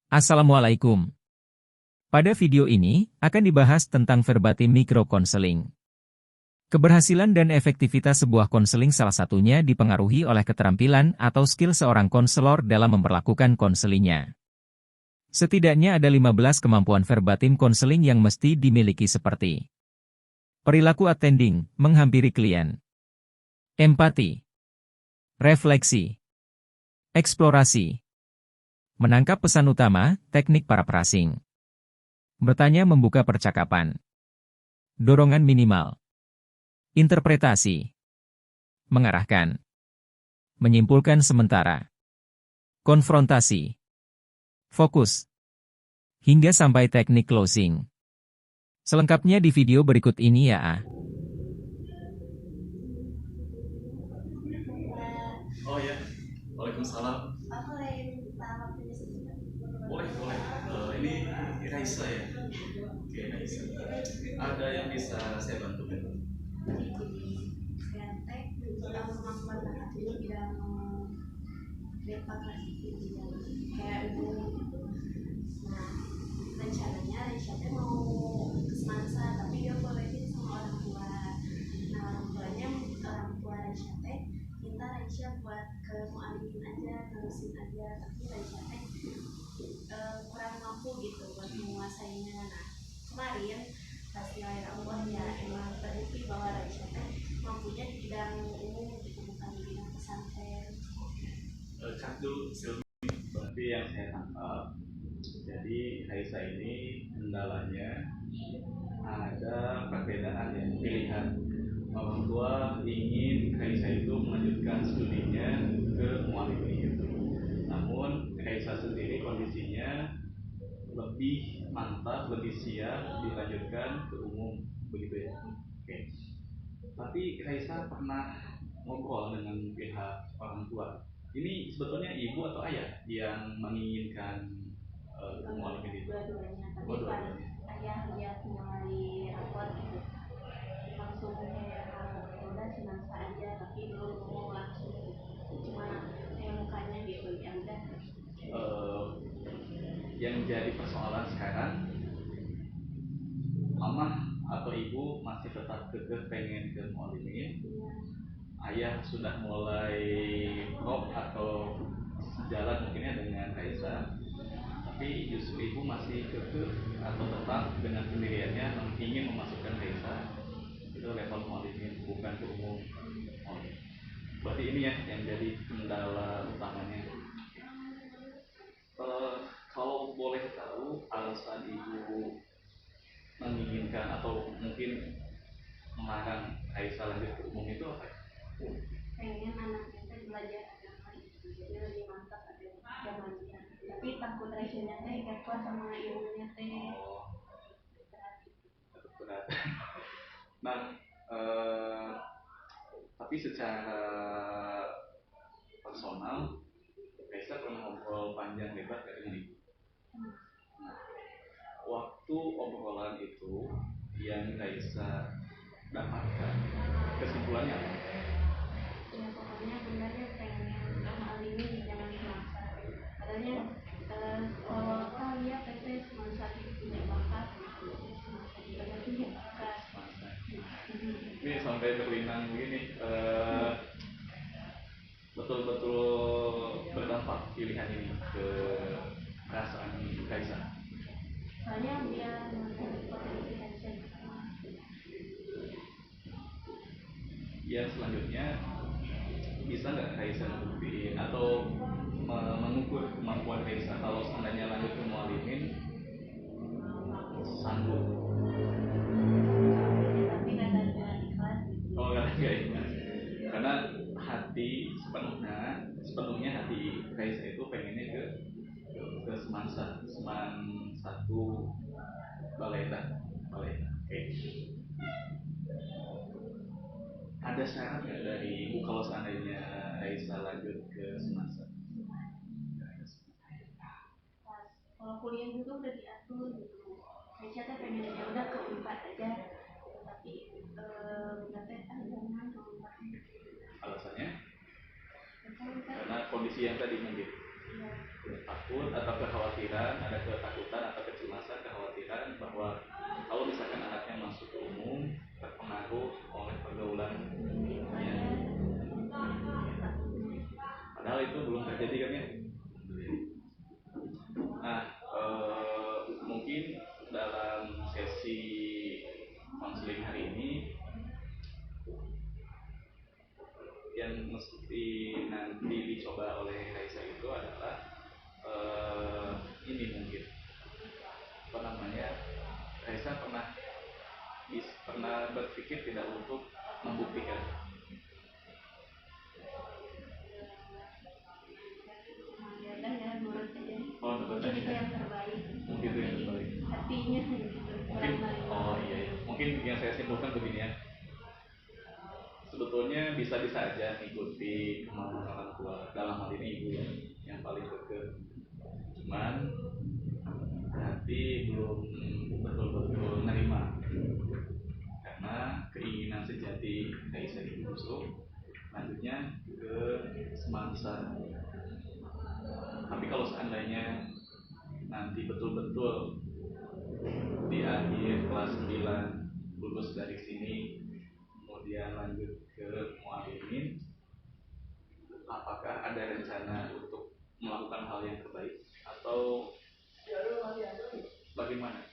Assalamualaikum. Pada video ini, akan dibahas tentang verbatim microcounseling. Keberhasilan dan efektivitas sebuah konseling salah satunya dipengaruhi oleh keterampilan atau skill seorang konselor dalam memperlakukan konselingnya. Setidaknya ada 15 kemampuan verbatim konseling yang mesti dimiliki seperti perilaku attending, menghampiri klien, empati, refleksi, eksplorasi, menangkap pesan utama, teknik paraphrasing, bertanya membuka percakapan, dorongan minimal, interpretasi, mengarahkan, menyimpulkan sementara, konfrontasi, fokus, hingga sampai teknik closing. Selengkapnya di video berikut ini ya. Oh ya, Waalaikumsalam. Boleh, boleh. Ini Raisa ya. Oke, Raisa. Ada yang bisa saya bantu kan? Rencananya Aisyah mau ke Semansa, tapi dia bolehin sama orang tua. Nah, orang tua Aisyah minta Aisyah buat ke Mu'alimin aja, terusin aja, tapi Aisyah kurang mampu gitu buat menguasainya. Nah, kemarin pas nilai Allah ya emang terbukti bahwa Aisyah mampunya di bidang umum gitu, bukan di bidang pesantren. Cut dulu, Silvi. Berarti yang saya tangkap, jadi Raisa ini kendalanya ada perbedaan ya, pilihan. Orang tua ingin Raisa itu melanjutkan studinya ke Mu'alimin. Namun Raisa sendiri kondisinya lebih mantap, lebih siap dilanjutkan ke umum, begitu ya. Oke. Tapi Raisa pernah ngobrol dengan pihak orang tua. Ini sebetulnya ibu atau ayah yang menginginkan Mu'alimin itu? Dua-duanya, tapi Dua-duanya. ayah lihat mulai rapor gitu, langsung kayak udah Semansa aja, tapi belum mau langsung, cuma kayak mukanya gitu ya udah. Yang jadi persoalan sekarang, mama atau ibu masih tetap kekeh pengen ke Mu'alimin. Ayah sudah mulai drop atau sejalan mungkinnya dengan Raisa, tapi justru ibu masih kekeh atau tetap dengan pendiriannya ingin memasukkan Raisa itu level Mu'alimin, bukan ke umum. Berarti ini ya yang jadi kendala utamanya. Kalau boleh tahu alasan ibu menginginkan atau mungkin melarang Raisa lanjut ke umum itu apa? Pengen anaknya belajar agama gitu, jadi lebih mantap agamanya, tapi takut Raisanya gak kuat sama ilmunya Berat. Nah, tapi secara personal Raisa pernah ngobrol panjang lebar kayak ini. Nah, waktu obrolan itu yang Raisa dapatkan kesimpulannya apa? ya pokoknya benernya pengen Mu'alimin jangan Semansa, padahal kalau kan ya PT Semansa itu punya bakat gitu, Semansa juga punya bakat. Ini sampai berlinang begini, betul-betul berdampak pilihan ini ke perasaan Raisa. Soalnya dia melihat potensi Aisyah. Yang selanjutnya bisa nggak Raisa ngebuktiin atau mengukur kemampuan Raisa kalau seandainya lanjut ke Mu'alimin sanggup? Tapi katanya ikhlas. Oh nggak ikhlas, karena hati sepenuhnya hati Raisa itu pengennya ke Semansa, Seman satu Baleta. Oke. Ada syarat nggak dari ibu kalau seandainya Raisa lanjut ke Semansa? Kalau kuliah juga udah diatur gitu, Aisyah teh pengen ya udah ke Unpad aja, tapi udah teh jangan ke Unpad. Alasannya? Karena kondisi yang tadi mungkin. Iya. takut atau kekhawatiran, ada ketakutan atau kecemasan, kekhawatiran bahwa kalau misalkan anaknya masuk ke umum terpengaruh oleh pergaulan ya. Padahal itu belum terjadi kan ya. Nah, mungkin dalam sesi konseling hari ini yang mesti nanti dicoba oleh Raisa itu adalah ini mungkin apa namanya, Raisa pernah berpikir tidak untuk membuktikan. Kan ya nurut aja. Oh, nurut Mungkin itu aja. yang terbaik. Mungkin itu yang terbaik. Hatinya gitu. Mungkin, oh iya, mungkin yang saya simpulkan begini ya. Sebetulnya bisa-bisa aja mengikuti kemauan orang tua, dalam hal ini ibu yang paling kekeh. Cuman berarti belum betul-betul menerima, karena keinginan sejati Raisa itu busuk, lanjutnya ke semansa. Tapi kalau seandainya nanti betul-betul di akhir kelas 9 lulus dari sini, kemudian lanjut ke mualimin, apakah ada rencana untuk melakukan hal yang terbaik atau bagaimana?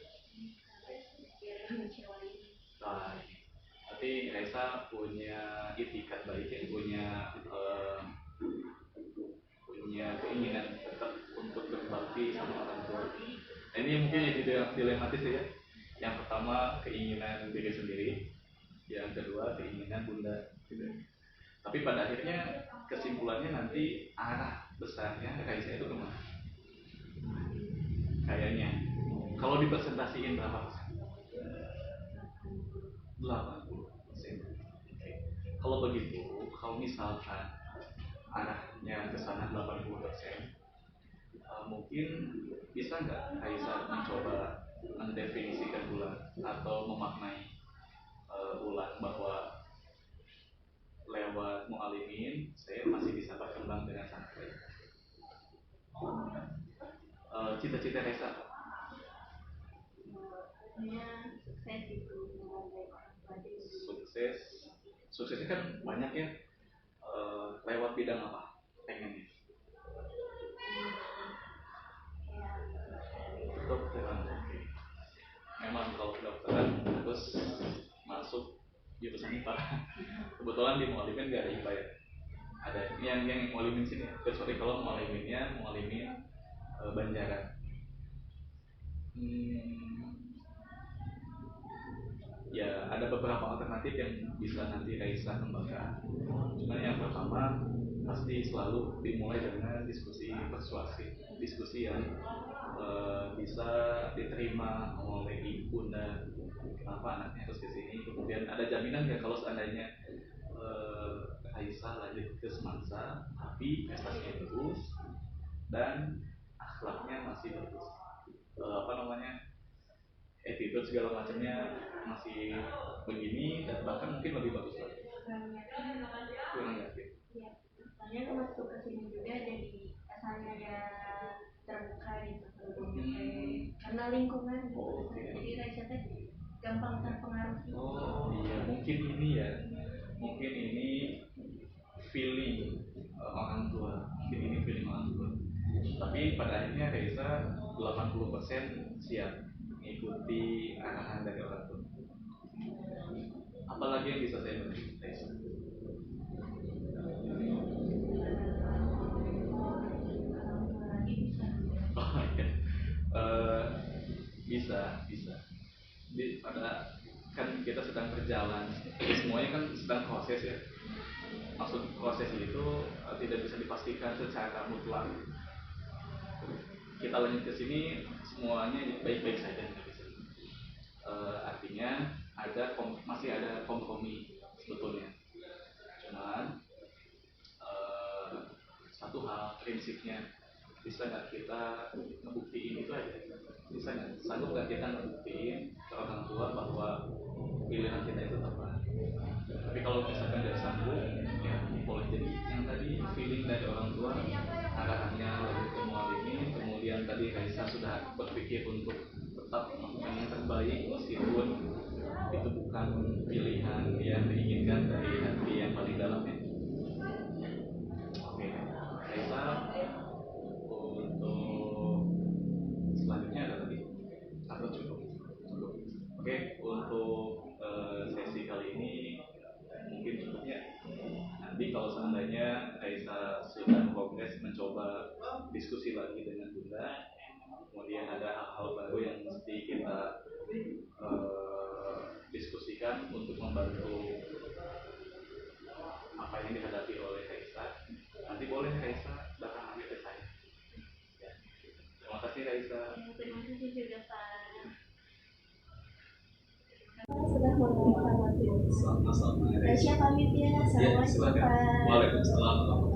Nah, berarti Raisa punya itikat baik ya, punya keinginan tetap untuk berbakti sama orang tua. Nah, ini mungkin yang dilematis ya. Yang pertama keinginan diri sendiri, yang kedua keinginan bunda. Tapi pada akhirnya kesimpulannya nanti arah besarnya Raisa itu kemana? Kayaknya kalau dipresentasiin berapa persen? 80%. Kalau begitu, kalau misalkan arahnya ke sana 80%, mungkin bisa nggak Raisa mencoba mendefinisikan ulang atau memaknai ulang bahwa lewat mualimin saya masih bisa berkembang dengan sangat baik. Cita-cita Raisa sukses itu suksesnya kan banyak ya. Lewat bidang apa pengennya? Kedokteran. Oke. Memang kalau kedokteran terus masuk jurusan IPA. Kebetulan di mualimin nggak ada IPA ya. Ada yang mualimin sini. Sorry kalau mualimin Banjaran. Ya ada beberapa alternatif yang bisa nanti Raisa kembangkan. Cuman yang pertama pasti selalu dimulai dengan diskusi persuasif, diskusi yang bisa diterima oleh ibu bunda. Kenapa anaknya harus ke sini? Kemudian ada jaminan nggak kalau seandainya Raisa lanjut ke semansa, tapi prestasinya bagus dan akhlaknya masih bagus, attitude segala macamnya masih begini dan bahkan mungkin lebih bagus lagi. Kurang yakin. Ya, soalnya masuk ke sini juga jadi asalnya ya terbuka gitu. Karena lingkungan gitu. Okay. Jadi Raisa teh gampang terpengaruh. Oh iya, mungkin ini feeling orang tua. Tapi pada akhirnya Raisa 80% siap mengikuti arahan dari orang tua. Apalagi yang bisa saya bantu, Raisa? Oh iya, bisa. Pada kan kita sedang berjalan, semuanya kan sedang proses ya. Maksud proses itu tidak bisa dipastikan secara mutlak. Kita lanjut ke sini semuanya baik-baik saja, artinya masih ada kompromi sebetulnya. Cuman satu hal prinsipnya, bisa nggak kita ngebuktiin itu aja? Bisa nggak, sanggup nggak kita ngebuktiin ke orang tua bahwa pilihan kita itu tepat? Tapi kalau misalkan nggak sanggup, ya boleh jadi yang tadi feeling dari orang tua, arahannya lebih ke mualimin, tadi Raisa sudah berpikir untuk tetap melakukan yang terbaik meskipun itu bukan pilihan yang diinginkan dari hati yang paling dalam ya. Oke, Raisa, untuk selanjutnya ada lagi atau cukup? Cukup. Oke, untuk sesi kali ini mungkin cukupnya. Nanti kalau seandainya Raisa sudah progres mencoba diskusi lagi dengan Bunda, kemudian ada hal-hal baru yang mesti kita diskusikan untuk membantu apa yang dihadapi oleh Raisa, nanti boleh Raisa datang lagi ke saya. Ya. Terima kasih Raisa. Ya, terima kasih juga Pak. Sudah menonton. Sama-sama. Raisa pamit ya. Ya, Assalamualaikum silakan. Pak. Waalaikumsalam.